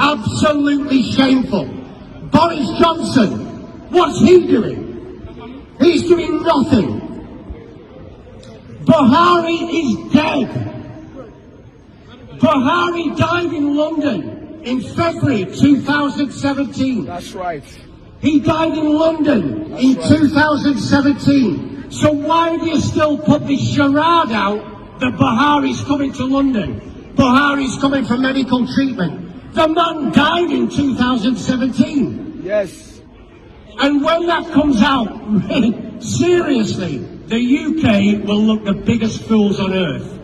Absolutely shameful. Boris Johnson, what's he doing? He's doing nothing. Buhari is dead. Buhari died in London in February 2017. That's right. He died in London in 2017. So why do you still put this charade out that Buhari's coming to London? Buhari's coming for medical treatment. The man died in 2017. Yes. And when that comes out, seriously, the UK will look the biggest fools on earth.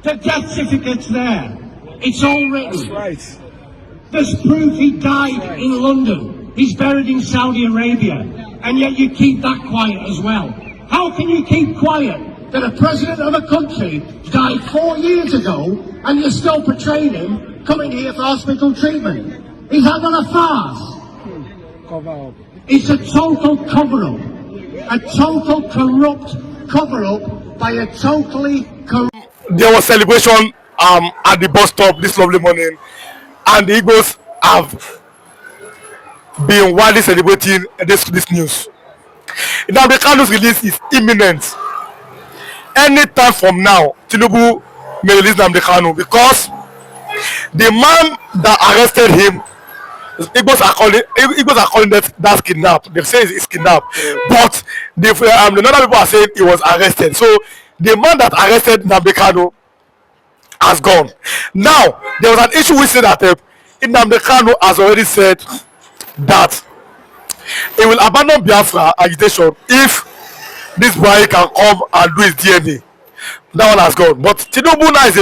The death certificate's there. It's all written. That's right. There's proof he died in London. He's buried in Saudi Arabia. And yet you keep that quiet as well. How can you keep quiet that a president of a country died 4 years ago and you're still portraying him coming here for hospital treatment? Is that not a farce? Cover up. It's a total cover-up. A total corrupt cover-up by a totally corrupt... There was celebration at the bus stop this lovely morning, and the Igbos have been widely celebrating this news. Nnamdi Kanu's release is imminent. Any time from now, Tinubu may release Nnamdi Kanu, because the man that arrested him, Igbos are calling that kidnap. They say it's kidnap, but the other people are saying he was arrested. So the man that arrested Nnamdi Kanu has gone. Now there was an issue which said that Nnamdi Kanu has already said that he will abandon Biafra agitation if this boy can come and do his DNA. That one has gone. But Tinubu now is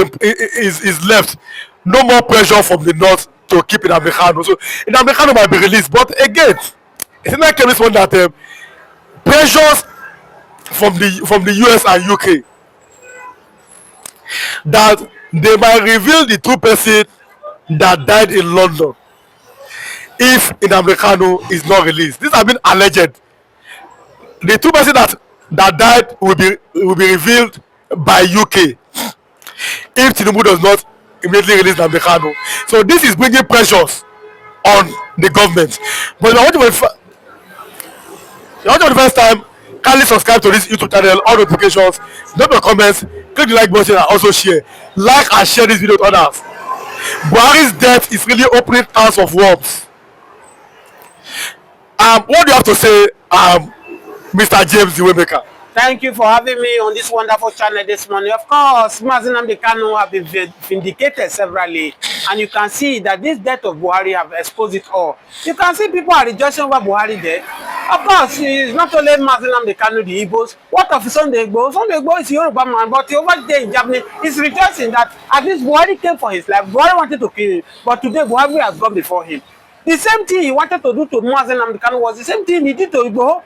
left. No more pressure from the north to keep Nnamdi Kanu. So Nnamdi Kanu might be released. But again, it's not this one that pressures from the US and UK that they might reveal the true person that died in London if Nnamdi Kanu is not released. This has been alleged. The true person that died will be revealed by UK if Tinubu does not immediately release Nnamdi Kanu. So this is bringing pressures on the government. But if I want you for the first time, kindly subscribe to this YouTube channel, all notifications, drop your comments, click the like button and also share. Like and share this video to others. Buhari's death is really opening cans of worms. What do you have to say, Mr. James the Waymaker? Thank you for having me on this wonderful channel this morning. Of course, Nnamdi Kanu have been vindicated severally, and you can see that this death of Buhari have exposed it all. You can see people are rejoicing over Buhari death. Of course, it's not only Nnamdi Kanu, the Igbos. What of Sunday Igbo? Sunday Igbo is a Yoruba man, but over there in Germany, he's rejoicing that at least Buhari came for his life. Buhari wanted to kill him, but today Buhari has gone before him. The same thing he wanted to do to Nnamdi Kanu was the same thing he did to Igbo.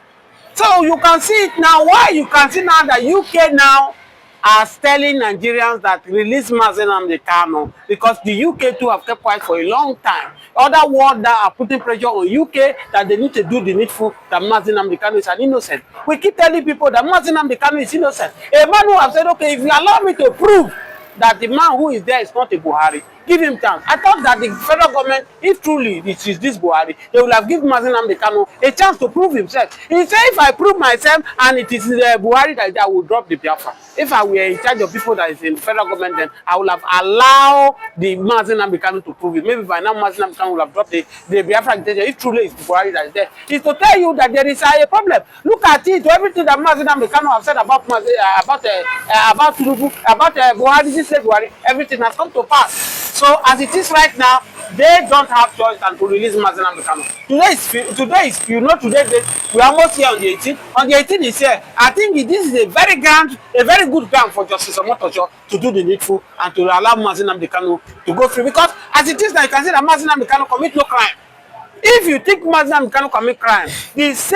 So you can see it now. Why you can see now that UK now are telling Nigerians that release Nnamdi Kanu, because the UK too have kept quiet for a long time. Other world that are putting pressure on UK that they need to do the needful, that Nnamdi Kanu is an innocent. We keep telling people that Nnamdi Kanu is innocent. A man who have said, okay, if you allow me to prove that the man who is there is not a Buhari, give him chance. I thought that the federal government, if truly it is this Buhari, they will have given Nnamdi Kanu a chance to prove himself. He said, if I prove myself and it is Buhari that I will drop the Biafra. If I were in charge of people that is in the federal government, then I would have allowed the Nnamdi Kanu to prove it. Maybe by now Nnamdi Kanu will have dropped the Biafra agitation. If truly it's Buhari that is there, it's to tell you that there is a problem. Look at it. Everything that Nnamdi Kanu have said about Tinubu, about Buhari, this said Buhari, everything has come to pass. So as it is right now, they don't have choice than to release Nnamdi Kanu. Today is we are almost here on the 18th. On the 18th is here. I think this is a very good ground for Justice Omotocho to do the needful and to allow Nnamdi Kanu to go free. Because as it is now, you can see that Nnamdi Kanu commit no crime. If you think Nnamdi Kanu commit crime, this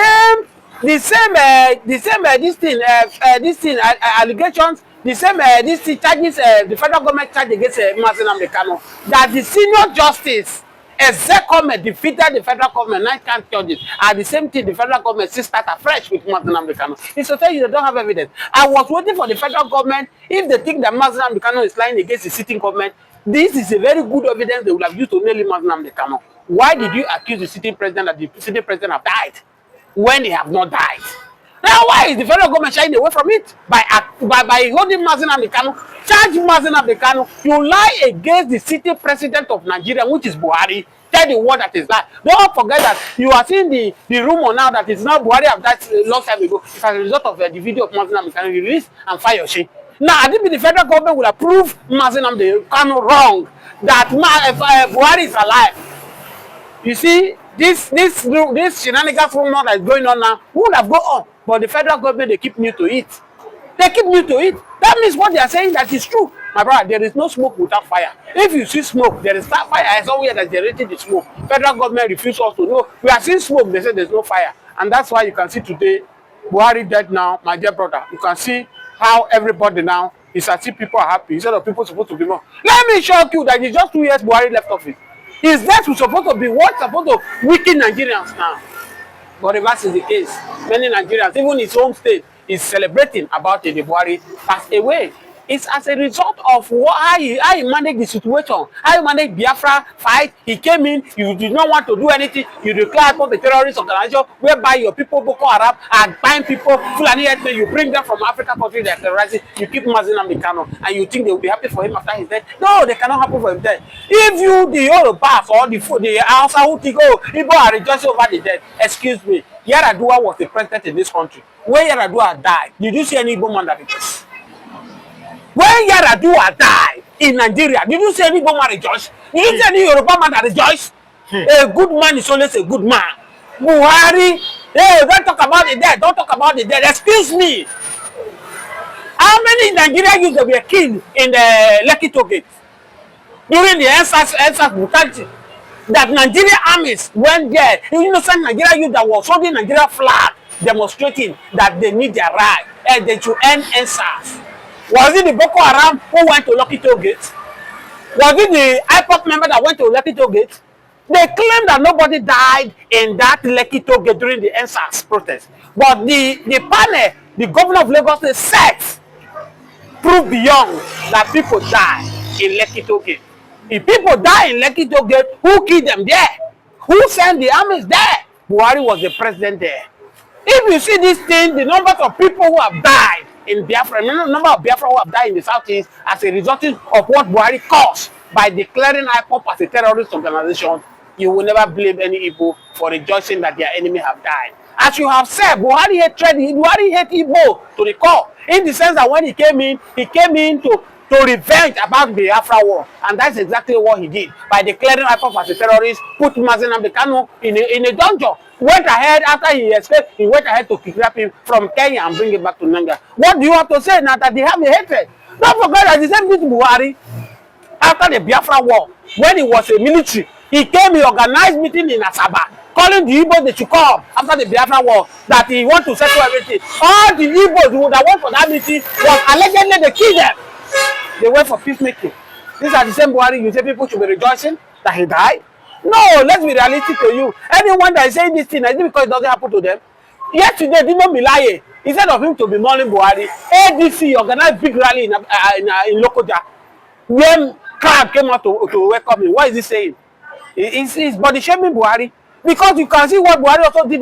allegations. The same these charges the federal government charge against Nnamdi Kanu, that the senior justice Executive defeated the federal government 9 count judges. At the same thing, the federal government still start afresh with Nnamdi Kanu. It's to tell you they don't have evidence. I was waiting for the federal government. If they think that Nnamdi Kanu is lying against the sitting government, This is a very good evidence they will have used to nail him as Nnamdi Kanu. Why did you accuse the sitting president that the sitting president have died when they have not died? Now, why is the federal government shying away from it? By holding Nnamdi Kanu, charge Nnamdi Kanu, you lie against the sitting president of Nigeria, which is Buhari. Tell the world that is lie. Don't forget that you are seeing the rumor now that it's not Buhari have died a long time ago. It's as a result of the video of Nnamdi Kanu released and fire she. Now, I think the federal government will approve Nnamdi Kanu wrong that Buhari is alive. You see, this shenanigans rumor that is going on now would have gone on, but the federal government, they keep new to it. They keep new to it. That means what they are saying that is true. My brother, there is no smoke without fire. If you see smoke, there is that fire somewhere that generated the smoke. Federal government refuses us to know. We are seeing smoke, they say there's no fire. And that's why you can see today, Buhari dead now, my dear brother. You can see how everybody now is as if people are happy instead of people supposed to be more. Let me shock you that it's just 2 years Buhari left office. His death was supposed to be what's supposed to weaken Nigerians now. But reverse is the case. Many Nigerians, even his home state, is celebrating about the Buhari passed away. It's as a result of how he managed the situation, how he managed Biafra fight. He came in, you did not want to do anything. You declared for the terrorist organization whereby your people, Boko Haram, are buying people, Fulani Headmen, you bring them from African countries that are terrorizing, you keep Nnamdi Kanu, and you think they will be happy for him after his death. No, they cannot happen for him death. If you, the Yorubas or the Hausa who think, oh, Igbo are rejoicing over the death, excuse me, Yar'Adua was the president in this country. When Yar'Adua died, did you see any Igbo man that rejoiced? When Yar'Adua died in Nigeria, did you see any Igbo man rejoice? Did you see any Yoruba man that rejoice? A good man is always a good man. Buhari, hey, don't talk about the dead. Don't talk about the dead. Excuse me. How many Nigerian youths were killed in the Lekki toll gate during the NSAS brutality? That Nigerian armies went there. You know, some Nigerian youth that was holding Nigeria flag, demonstrating that they need their right and they should end NSAS. Was it the Boko Haram who went to Lekki toll gate? Was it the IPOP member that went to Lekki toll gate? They claim that nobody died in that Lekki toll gate during the NSAS protest. But the panel, the governor of Lagos State said, prove beyond that people die in Lekki toll gate. If people die in Lekki toll gate, who killed them there? Who sent the armies there? Buhari was the president there. If you see this thing, the numbers of people who have died in Biafra, the number of Biafra who have died in the southeast as a result of what Buhari caused by declaring IPOP as a terrorist organization, you will never blame any Igbo for rejoicing that their enemy have died. As you have said, Buhari hate Igbo to the core, in the sense that when he came in to revenge about the Biafra war, and that's exactly what he did by declaring IPOP as a terrorist, put Nnamdi Kanu in a dungeon. Went ahead after he escaped. He went ahead to kidnap him from Kenya and bring him back to Nanga. What do you have to say now that they have a hatred? Don't forget that the same thing to Buhari after the Biafra war, when he was a military, he organized meeting in Asaba, calling the Igbo they should come after the Biafra war, that he want to settle everything. All the Igbos who that went for that meeting was allegedly they killed them. They went for peacemaking. These are the same Buhari you say people should be rejoicing that he died. No, let's be realistic to you. Anyone that is saying this thing, is it because it doesn't happen to them? Yesterday, Dino Milaye, instead of him to be mourning Buhari, ADC organized big rally in Lokoja. When crowd came out to welcome him, what is he saying? He's body shaming Buhari. Because you can see what Buhari also did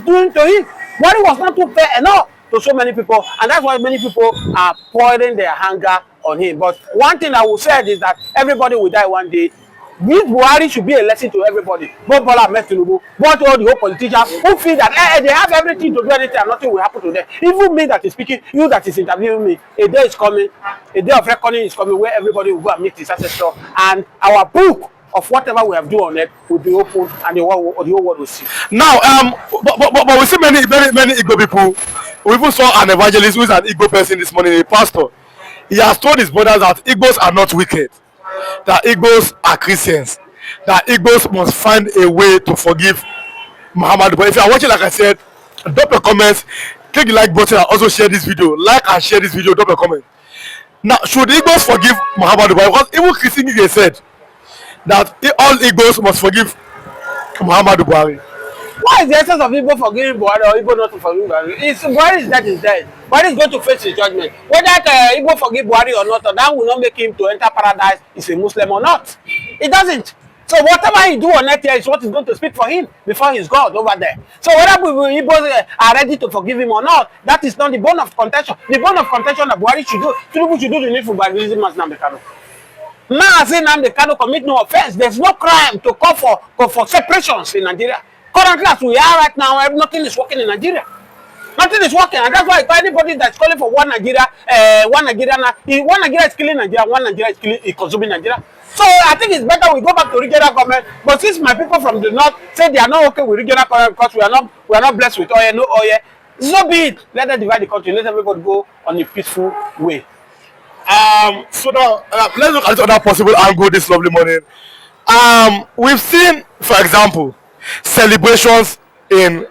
doing to him. Buhari was not too fair enough to so many people, and that's why many people are pouring their anger on him. But one thing I will say is that everybody will die one day. This Buhari should be a lesson to everybody. Both Bola Ahmed Tinubu, both all the whole politicians who feel that they have everything to do anything and nothing will happen to them. Even me that is speaking, you that is interviewing me, a day is coming, a day of reckoning is coming where everybody will go and meet his ancestor, and our book of whatever we have done on it will be open and the whole world will see. Now, but we see many Igbo people. We even saw an evangelist who is an Igbo person this morning, a pastor. He has told his brothers that Igbos are not wicked, that Igbos are Christians, that Igbos must find a way to forgive Muhammad. But if you are watching, like I said, drop your comments, click the like button and also share this video. Like and share this video, drop your comment. Now, should Igbos forgive Muhammad? Because even Christian said that all Igbos must forgive Muhammad Buhari. What is the essence of Igbo forgiving Buhari or Igbo not to forgive Buhari? Buhari is dead, is dead. Buhari is going to face his judgment. Whether Igbo forgive Buhari or not, that will not make him to enter paradise is a Muslim or not. It doesn't. So whatever he do on earth here is what is going to speak for him before his God over there. So whether Igbos are ready to forgive him or not, that is not the bone of contention. The bone of contention that Buhari should do, Tinubu should do the needful by releasing Nnamdi Kanu. Nnamdi Kanu commit no offense. There's no crime to call for separations in Nigeria. Currently, as we are right now, nothing is working in Nigeria. Nothing is working, and that's why anybody that's calling for one Nigeria is killing Nigeria, one Nigeria is consuming Nigeria. So I think it's better we go back to regional government. But since my people from the north say they are not okay with regional government because we are not blessed with oil, no oil, so be it. Let them divide the country. Let everybody go on a peaceful way. So now let's look at another possible angle this lovely morning. We've seen, for example, celebrations in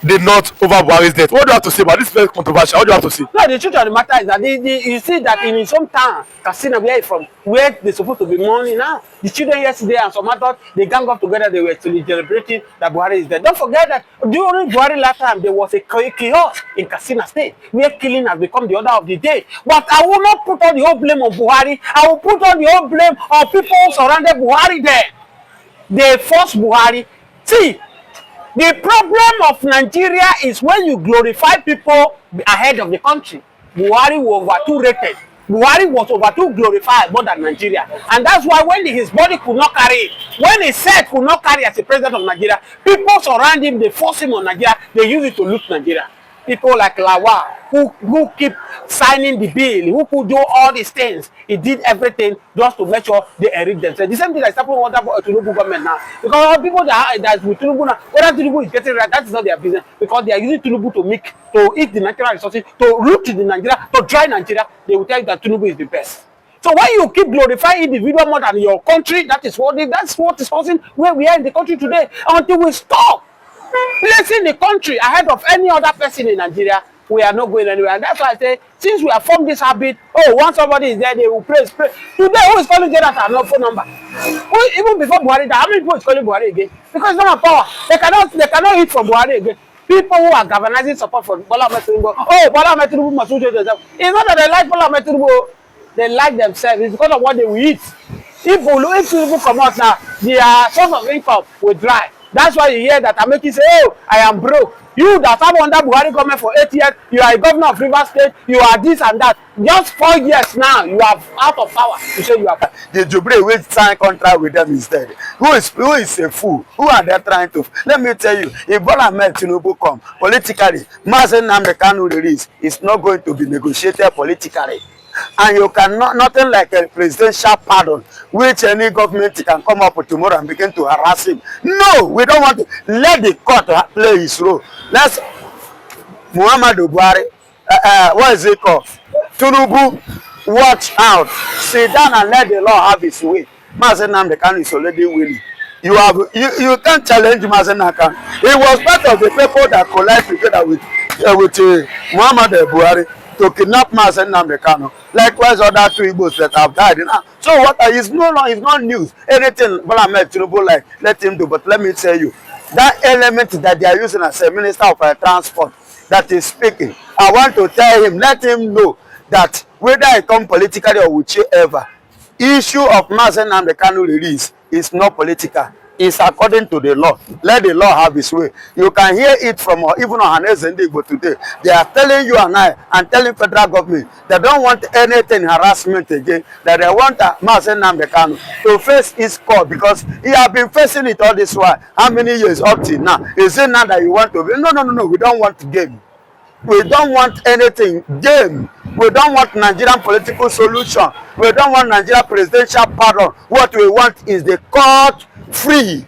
the north over Buhari's death. What do you have to say about this? Very controversial. What do you have to say? No, the truth of the matter is that you see that in his hometown, Katsina, where he's from, where they're supposed to be mourning now, the children yesterday and some adults, they gang up together, they were celebrating that Buhari is dead. Don't forget that during Buhari last time, there was a chaos in Katsina State, where killing has become the order of the day. But I will not put all the whole blame on Buhari. I will put all the whole blame on people who surrounded Buhari there. They forced Buhari. See, the problem of Nigeria is when you glorify people ahead of the country. Buhari was over too rated. Buhari was over too glorified more than Nigeria. And that's why when his body could not carry it, when his set could not carry as the president of Nigeria, people surround him, they force him on Nigeria, they use it to loot Nigeria. People like Lawa, who keep signing the bill, who could do all these things. He did everything just to make sure they erect themselves. The same thing that's happening with the Tinubu government now. Because all people that with Tinubu now, whether Tinubu is getting right, that is not their business. Because they are using Tinubu to eat the natural resources, to root the Nigeria, to dry Nigeria. They will tell you that Tinubu is the best. So when you keep glorifying individual more than your country, that's what is causing where we are in the country today. Until we stop placing the country ahead of any other person in Nigeria, we are not going anywhere. And that's why I say, since we have formed this habit, once somebody is there, they will praise. Today, who is calling Jonathan? No phone number. Even before Buhari, how many people is calling Buhari again? Because it's not a power. They cannot eat from Buhari again. People who are galvanizing support for Bola Ahmed Tinubu, Bola Ahmed Tinubu must do themselves. It's not that they like Bola Ahmed Tinubu, they like themselves. It's because of what they will eat. If Tinubu come out now, their source of income will dry. That's why you hear that I'm making say, I am broke. You that have under Buhari government for 8 years, you are a governor of Rivers State, you are this and that. Just 4 years now, you are out of power. You say you are. The Jubilee will sign contract with them instead. Who is a fool? Who are they trying to? Let me tell you, if Bola Ahmed Tinubu come politically, Nnamdi Kanu release is not going to be negotiated politically. And you cannot, nothing like a presidential pardon, which any government can come up with tomorrow and begin to harass him. No, we don't want to. Let the court play his role. Let's Muhammadu Buhari, what is it called? Tinubu, watch out. Sit down and let the law have its way. Nnamdi Kanu is already willing. You can't challenge Nnamdi Kanu. He was part of the people that collide together with Muhammadu Buhari to kidnap Nnamdi Kanu. Likewise, other two Igbos that have died. So what is not news. Anything Bola Ahmed Tinubu like, let him do. But let me tell you, that element that they are using as a minister of transport that is speaking, I want to tell him, let him know that whether I come politically or whichever, issue of Nnamdi Kanu release is not political. It's according to the law. Let the law have its way. You can hear it from even on Igbo today. They are telling you and I, and telling federal government, they don't want anything harassment again. That they want Nnamdi Kanu to face his court because he has been facing it all this while. How many years up till now? Is it now that you want to be? No. We don't want game. We don't want anything game. We don't want Nigerian political solution. We don't want Nigerian presidential pardon. What we want is the court free,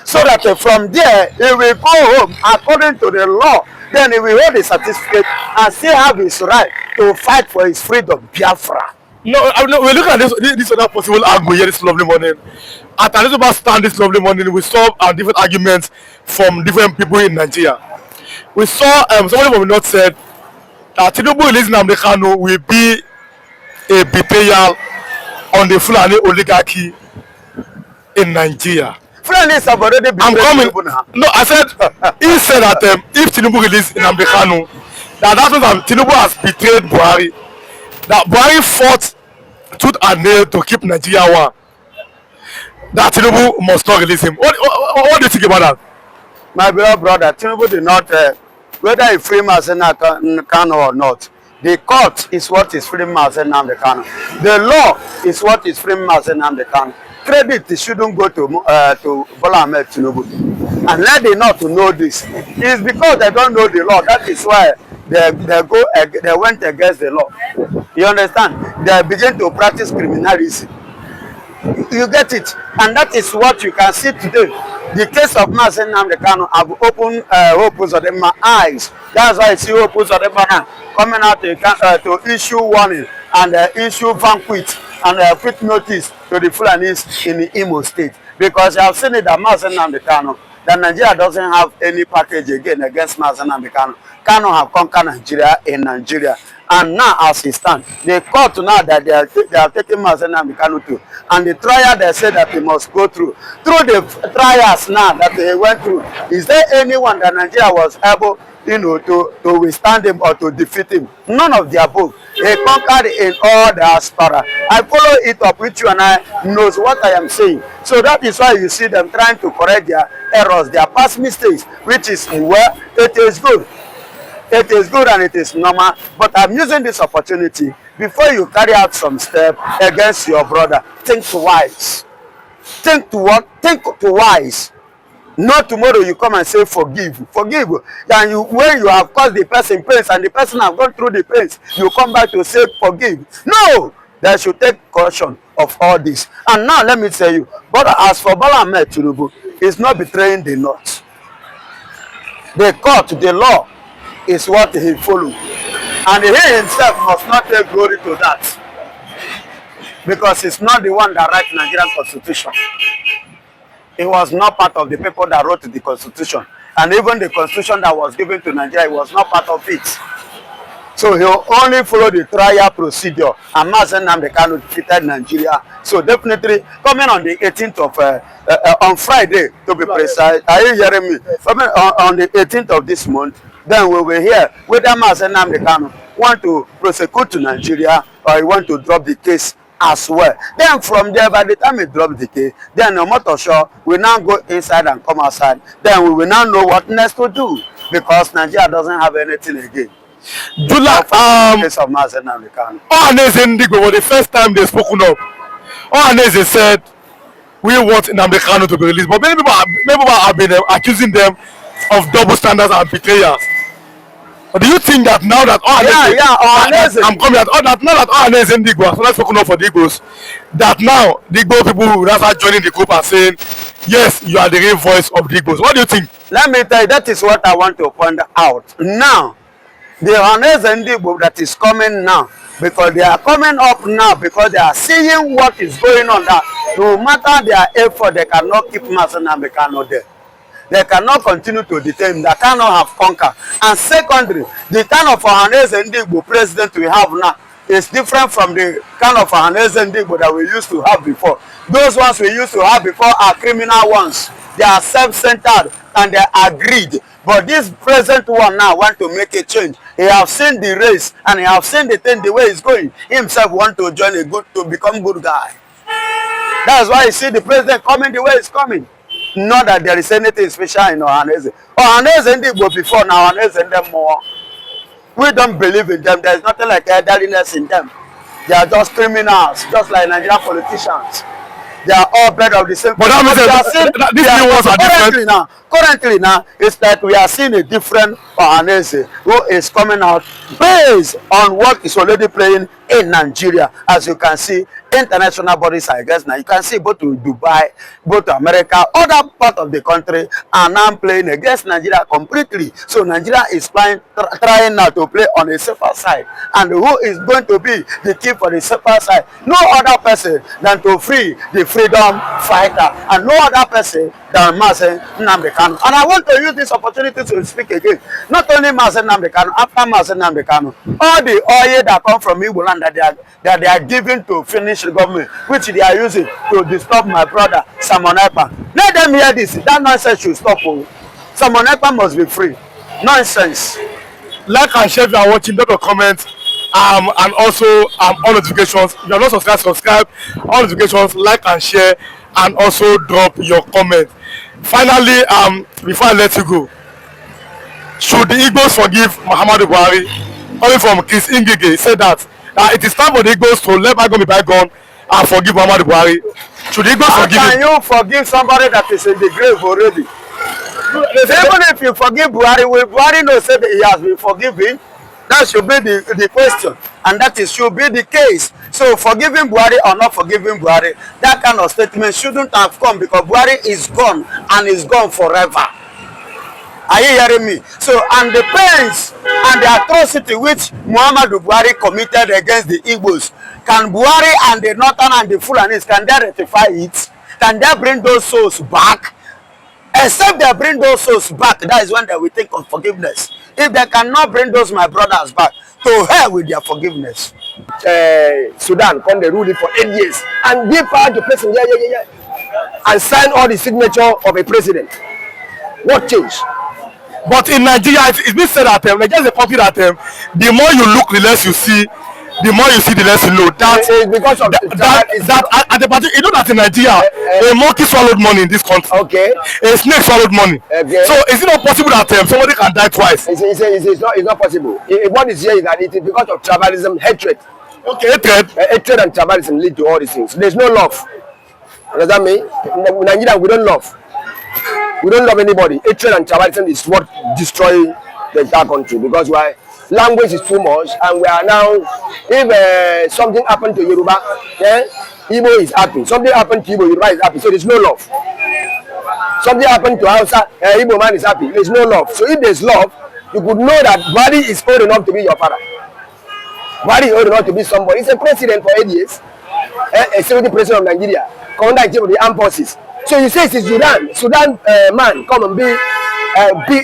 so that from there he will go home according to the law. Then he will hold a certificate and still have his right to fight for his freedom. Biafra. No, we look at this other possible angle here this lovely morning. At a little stand this lovely morning, we saw different arguments from different people in Nigeria. We saw somebody from the north said that Tinubu releasing Nnamdi Kanu will be a betrayal on the Fulani oligarchy in Nigeria. Friendlies have already been. I'm coming. No, I said he said that if Tinubu released Nnamdi Kanu, that means that Tinubu has betrayed Buhari. That Buhari fought tooth and nail to keep Nigeria one. That Tinubu must not release him. What do you think about that? My beloved brother, Tinubu did not, whether he free Nnamdi Kanu or not, the court is what is freeing Nnamdi Kanu. The law is what is freeing Nnamdi Kanu. Credit shouldn't go to Bola Ahmed Tinubu. And let them not to know this. It's because they don't know the law. That is why they went against the law. You understand? They begin to practice criminalism. You get it? And that is what you can see today. The case of Nnamdi Kanu have opened opens of my eyes. That's why I see opens of now coming out to issue warning and issue banquet and quick notice to the Fulanis in the Imo State. Because I have seen it that Nnamdi Kanu, that Nigeria doesn't have any package again against Nnamdi Kanu. Kanu have conquered Nigeria in Nigeria. And now, as it stands, the court now that they are taking Nnamdi Kanu to, and the trial they said that they must go through. Through the trials now that they went through, is there anyone that Nigeria was able, to withstand him or to defeat him? None of the above. He conquered in all the aspara. I follow it up with you and I knows what I am saying. So that is why you see them trying to correct their errors, their past mistakes, which is well, it is good. It is good and it is normal, but I'm using this opportunity before you carry out some step against your brother. Think twice. Think to what? Think twice. Not tomorrow you come and say forgive. Forgive. And when you have caused the person pains and the person have gone through the pains, you come back to say forgive. No! They should take caution of all this. And now let me tell you, but as for Bola Ahmed Tinubu, he's not betraying the North. The court, the law, is what he followed, and he himself must not take glory to that, because he's not the one that wrote the Nigerian constitution. He was not part of the people that wrote the constitution, and even the constitution that was given to Nigeria, he was not part of it. So he only followed the trial procedure, and Nnamdi Kanu defeated Nigeria. So definitely coming on the 18th of on Friday to be precise, are you hearing me? Coming on the 18th of this month, then we will hear whether Nnamdi Kanu want to prosecute to Nigeria or he want to drop the case as well. Then from there, by the time he drops the case, then no matter sure we now go inside and come outside. Then we will now know what next to do, because Nigeria doesn't have anything again. Jula, case of Nnamdi Kanu. Ohaneze Ndigbo was the first time they spoken up. Ohaneze said we want Nnamdi Kanu to be released, but many people have been accusing them of double standards and betrayals. But do you think that now that I'm coming at all that now that Ohaneze Ndigbo has not spoken up for the Igbos, that now the Igbo people will start joining the group and saying, yes, you are the real voice of the Igbos? What do you think? Let me tell you, that is what I want to point out. Now, the Ohaneze Ndigbo that is coming now, because they are coming up now because they are seeing what is going on, that no matter their effort, they cannot keep Nnamdi Kanu there. They cannot continue to detain him. They cannot have conquered. And secondly, the kind of Ohaneze Ndigbo president we have now is different from the kind of Ohaneze Ndigbo that we used to have before. Those ones we used to have before are criminal ones. They are self-centered and they are greed. But this present one now want to make a change. He have seen the race and he have seen the thing, the way it's going. He himself want to join to become good guy. That's why you see the president coming the way it's coming. Not that there is anything special in Ohaneze. Ohaneze Ndigbo before, now Ohaneze them more. We don't believe in them. There is nothing like elderliness in them. They are just criminals, just like Nigerian politicians. They are all bred of the same. But that means these new ones are different. Currently now, it's like we are seeing a different Ohaneze who is coming out based on what is already playing in Nigeria. As you can see, international bodies are against now. You can see both to Dubai, both to America, other part of the country are now playing against Nigeria completely. So Nigeria is trying now to play on a safer side. And who is going to be the key for the safer side? No other person than to free the freedom fighter. And no other person than Mazen Nnamdi Kanu. And I want to use this opportunity to speak again. Not only Mazen Nnamdi Kanu, after Mazen Nnamdi Kanu, all the oil that come from Igbo land that they are giving to Finnish government, which they are using to disturb my brother Simon Ekpa. Let them hear this. That nonsense should stop. Simon Ekpa must be free. Nonsense. Like and share if you are watching, drop a comment, and also all notifications. If you are not subscribe, all notifications, like and share, and also drop your comment. Finally, before I let you go, should the Igbos forgive Muhammadu Buhari? Coming from Chris Ingege, said that it is time for the Igbos to let bygone be bygone and forgive Muhammadu Buhari. Should the Igbos forgive him? How can you forgive somebody that is in the grave already? Even if you forgive Buhari, will Buhari know say that he has been forgiven? That should be the question, and that should be the case. So forgiving Buhari or not forgiving Buhari, that kind of statement shouldn't have come, because Buhari is gone and is gone forever. Are you hearing me? So, and the pains and the atrocity which Muhammadu Buhari committed against the Igbos, can Buhari and the Northern and the Fulanis, can they rectify it? Can they bring those souls back? Except they bring those souls back, that is when they will think of forgiveness. If they cannot bring those my brothers back, to hell with their forgiveness. Sudan come they rule it for 8 years and give power to president, and sign all the signature of a president. What changed? But in Nigeria, it's been said that Nigeria is a country that the more you look, the less you see. The more you see, the less you know. That it's because of at the party, you know that in Nigeria, a monkey swallowed money in this country. Okay. A snake swallowed money. Okay. So is it not possible that somebody can die twice? It's not possible. What is here is that it is because of tribalism, hatred. Okay, hatred. Hatred and tribalism lead to all these things. There's no love. Understand me? In Nigeria, we don't love. We don't love anybody. Hatred and tribalism is what destroys the entire country, because why? Language is too much, and we are now, if something happened to Yoruba, Igbo is happy. Something happened to Igbo, Yoruba is happy. So there's no love. Something happened to Hausa, Igbo man is happy. There's no love. So if there's love, you could know that Buhari is old enough to be your father. Buhari is old enough to be somebody. He's a president for 8 years. A 70 president of Nigeria, commander-in-chief of the armed forces. So you say it's Sudan man come and be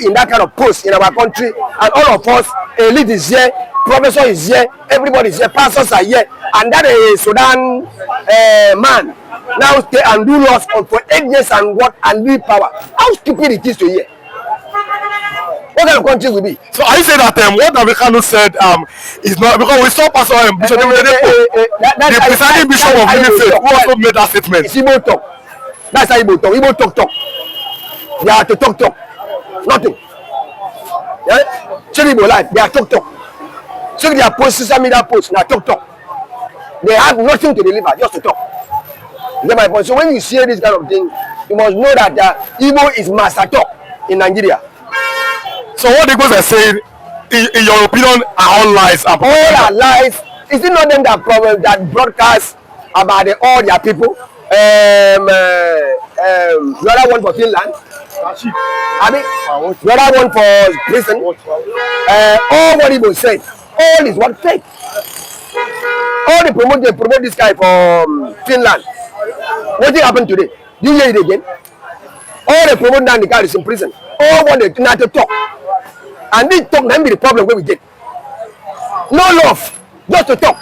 in that kind of post in our country, and all of us, elite is here, professor is here, everybody is here, pastors are here, and that Sudan man now stay and do laws for 8 years and leave power. How stupid it is to hear. What kind of country will be? So are you saying that what Kanu'S said is not, because we saw Pastor Bishop the presiding bishop of Living Faith, who also made that statement. It's Igbo talk. That's how Igbo talk. Igbo talk. They are to talk. Nothing. Yeah? Check Igbo life. They are talk. Check their post, social media posts. They are talk. They have nothing to deliver, just to talk. You get my point? So when you see this kind of thing, you must know that Igbo is master talk in Nigeria. So what the Igbos are saying, in your opinion, are all lies? All are lies. Is it not them that broadcast about all their people? The other one for Finland. The other one for prison. All what Igbo said, all is what fake. All they promote this guy from Finland. What did happen today? Do you hear it again? All they promote now, the guy is in prison. All what they not to talk. And this talk might be the problem where we get. No love, just to talk.